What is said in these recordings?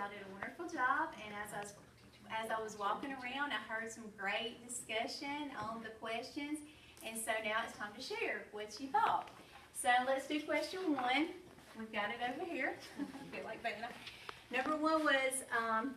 y'all did a wonderful job, and as I was walking around, I heard some great discussion on the questions, and so now it's time to share what you thought. So let's do question 1. We've got it over here. I feel like that. Number 1 was,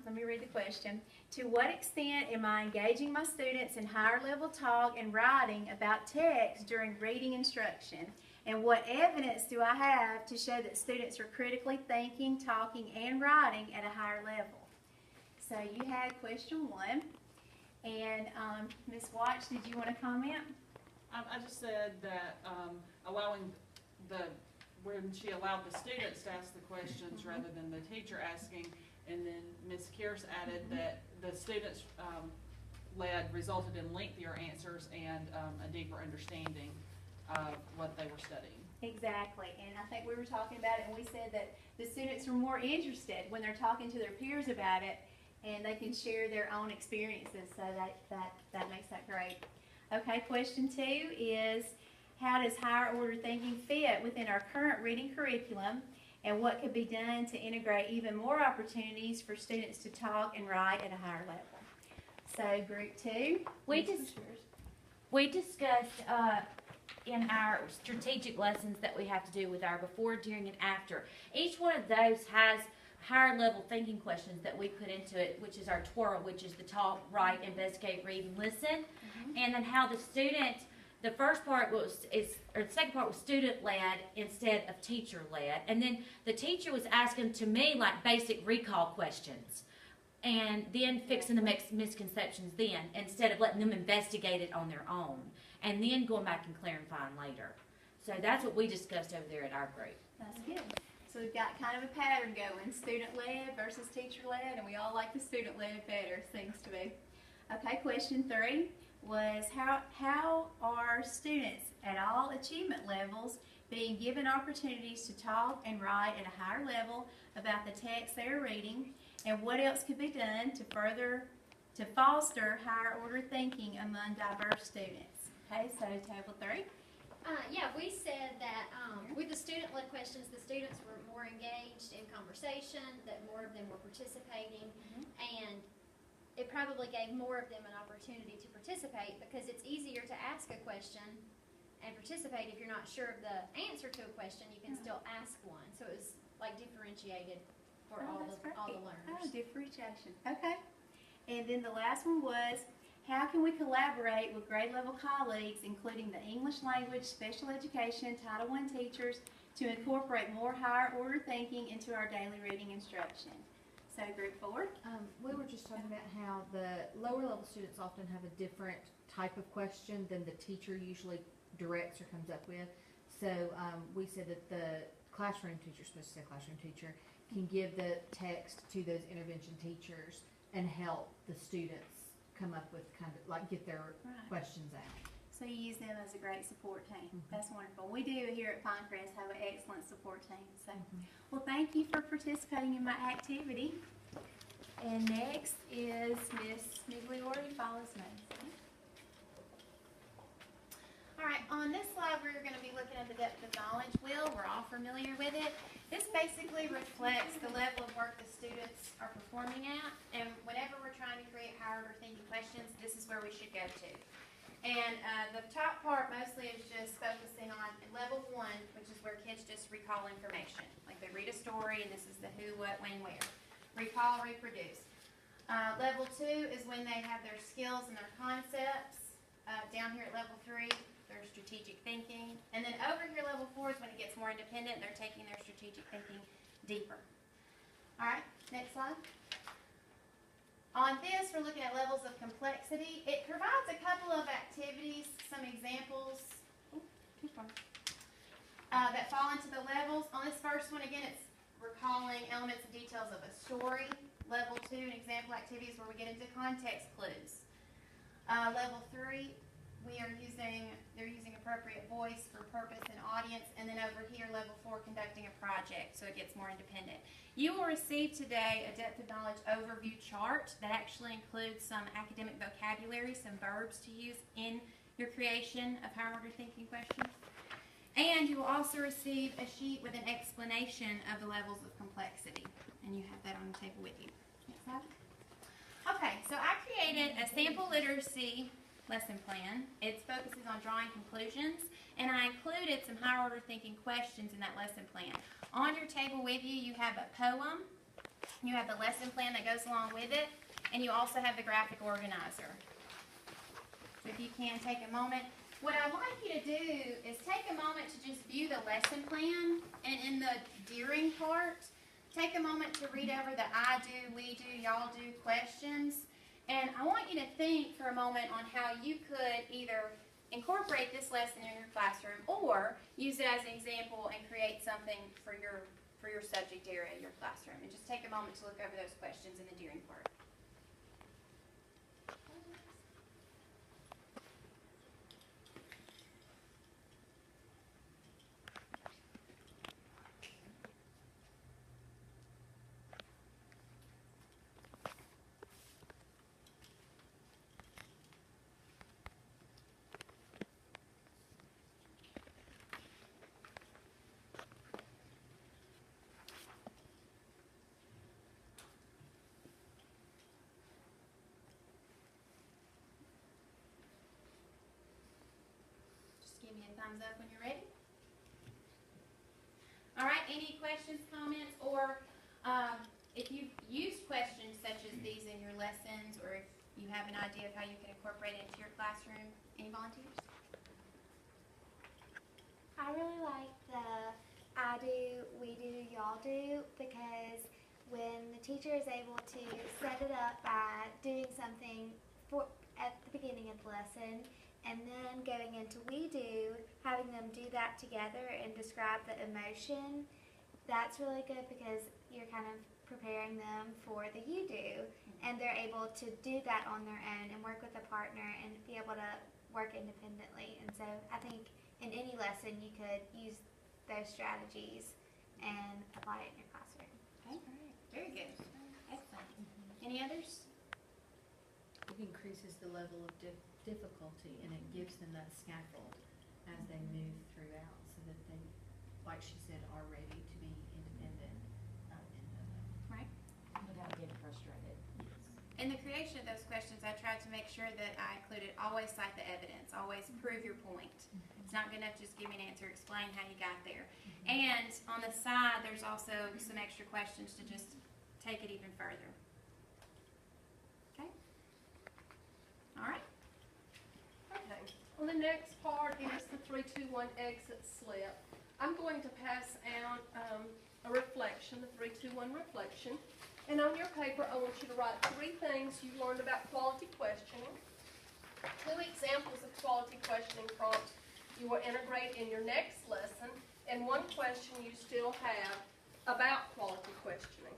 let me read the question. To what extent am I engaging my students in higher level talk and writing about text during reading instruction? And what evidence do I have to show that students are critically thinking, talking, and writing at a higher level? So you had question 1. And Ms. Watch, did you want to comment? I just said that allowing when she allowed the students to ask the questions rather than the teacher asking, and then Ms. Kears added that the students led resulted in lengthier answers and a deeper understanding of what they were studying. Exactly, and I think we were talking about it, and we said that the students are more interested when they're talking to their peers about it, and they can share their own experiences, so that makes that great. Okay, question 2 is, how does higher order thinking fit within our current reading curriculum, and what could be done to integrate even more opportunities for students to talk and write at a higher level? So group 2. We discussed in our strategic lessons that we have to do with our before, during, and after. Each one of those has higher level thinking questions that we put into it, which is our TWIRL, which is the talk, write, investigate, read, and listen. And then how the student, the first part the second part was student-led instead of teacher-led. And then the teacher was asking to me like basic recall questions, and then fixing the misconceptions then, instead of letting them investigate it on their own, and then going back and clarifying later. So that's what we discussed over there at our group. That's good. So we've got kind of a pattern going, student-led versus teacher-led, and we all like the student-led better, seems to be. Okay, question 3 was, how are students at all achievement levels being given opportunities to talk and write at a higher level about the text they are reading, and what else could be done to foster higher order thinking among diverse students? Okay, so table 3. Yeah, we said that with the student-led questions, the students were more engaged in conversation, that more of them were participating, and it probably gave more of them an opportunity to participate, because it's easier to ask a question and participate if you're not sure of the answer to a question. You can still ask one, so it was like differentiated for all the learners. Oh, differentiation. Okay. And then the last one was, how can we collaborate with grade level colleagues, including the English language, special education, Title I teachers, to incorporate more higher order thinking into our daily reading instruction? So group 4. We were just talking about how the lower level students often have a different type of question than the teacher usually directs or comes up with. So we said that the classroom teacher, supposed to say classroom teacher, can give the text to those intervention teachers and help the students come up with kind of like get their questions out. So you use them as a great support team. That's wonderful. We do here at Pinecrest have an excellent support team. So, well, thank you for participating in my activity. And next is Miss Migliore, follows me. All right, on this slide we're going to be looking at the depth of knowledge wheel. We're all familiar with it. This basically reflects the level of work the students are performing at, and whenever we're trying to create higher order thinking questions, this is where we should go to. And the top part mostly is just focusing on level 1, which is where kids just recall information. Like they read a story and this is the who, what, when, where. Recall, reproduce. Level 2 is when they have their skills and their concepts. Down here at level 3, their strategic thinking. And then over here, level 4 is when it gets more independent and they're taking their strategic thinking deeper. All right, next slide. On this, we're looking at levels of complexity. It provides a couple of activities, some examples that fall into the levels. On this first one, again, it's recalling elements and details of a story. Level 2, an example activities where we get into context clues. Level 3, they're using appropriate voice for purpose and audience. And then over here, level 4, conducting a project, so it gets more independent. You will receive today a depth of knowledge overview chart that actually includes some academic vocabulary, some verbs to use in your creation of higher order thinking questions. And you will also receive a sheet with an explanation of the levels of complexity. and you have that on the table with you. Next slide. Okay, so I created a sample literacy lesson plan. It focuses on drawing conclusions, and I included some higher order thinking questions in that lesson plan. On your table with you, you have a poem, you have the lesson plan that goes along with it, and you also have the graphic organizer. So if you can take a moment. What I'd like you to do is take a moment to just view the lesson plan, and in the during part, take a moment to read over the I do, we do, y'all do questions. And I want you to think for a moment on how you could either incorporate this lesson in your classroom or use it as an example and create something for your subject area, your classroom. And just take a moment to look over those questions in the during part. Give me a thumbs up when you're ready. All right, any questions, comments, or if you've used questions such as these in your lessons, or if you have an idea of how you can incorporate it into your classroom, any volunteers? I really like the I do, we do, y'all do, because when the teacher is able to set it up by doing something at the beginning of the lesson, and then going into we do, having them do that together and describe the emotion, that's really good because you're kind of preparing them for the you do, and they're able to do that on their own and work with a partner and be able to work independently. And so I think in any lesson you could use those strategies and apply it in your classroom. Okay, all right, very good. Excellent. Any others? It increases the level of difficulty, and it gives them that scaffold as they move throughout, so that they, like she said, are ready to be independent. Right. Without getting frustrated. In the creation of those questions, I tried to make sure that I included always cite the evidence, always prove your point. It's not good enough to just give me an answer, explain how you got there. And on the side, there's also some extra questions to just take it even further. Okay? All right. Okay, well, the next part is the 3-2-1 exit slip. I'm going to pass out a reflection, the 3-2-1 reflection. And on your paper, I want you to write 3 things you learned about quality questioning, 2 examples of quality questioning prompts you will integrate in your next lesson, and 1 question you still have about quality questioning.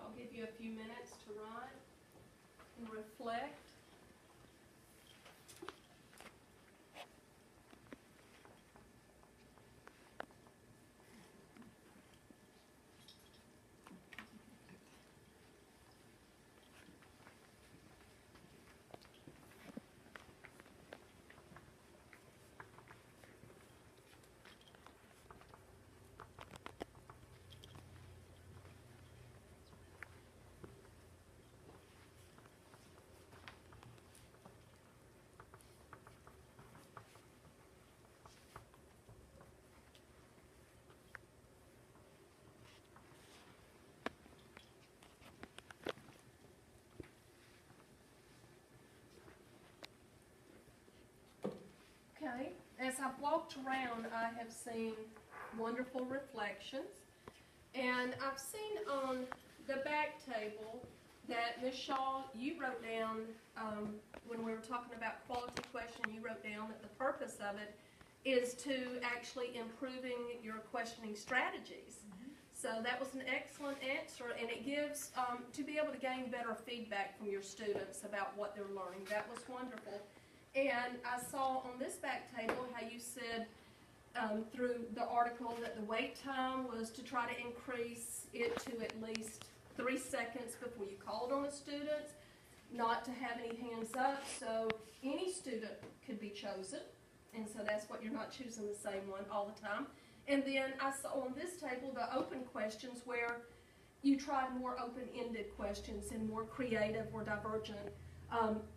I'll give you a few minutes to write and reflect. Okay, as I've walked around, I have seen wonderful reflections, and I've seen on the back table that Ms. Shaw, you wrote down, when we were talking about quality question, you wrote down that the purpose of it is to actually improving your questioning strategies. So that was an excellent answer, and it gives, to be able to gain better feedback from your students about what they're learning. That was wonderful. And I saw on this back table how you said, through the article, that the wait time was to try to increase it to at least 3 seconds before you called on a student, not to have any hands up, so any student could be chosen, and so that's what you're not choosing the same one all the time. And then I saw on this table the open questions, where you tried more open-ended questions and more creative or divergent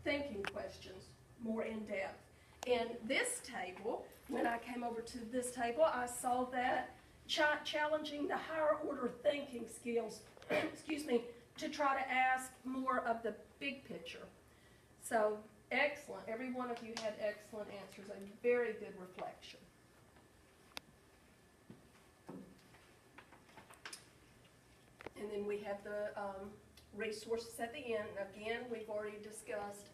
thinking questions, more in-depth. And this table, when I came over to this table, I saw that challenging the higher order thinking skills, excuse me, to try to ask more of the big picture. So, excellent. Every one of you had excellent answers, a very good reflection. And then we have the resources at the end. Again, we've already discussed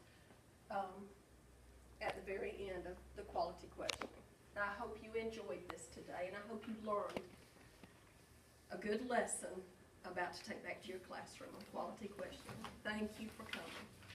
at the very end of the quality questioning. And I hope you enjoyed this today, and I hope you learned a good lesson about to take back to your classroom on quality questioning. Thank you for coming.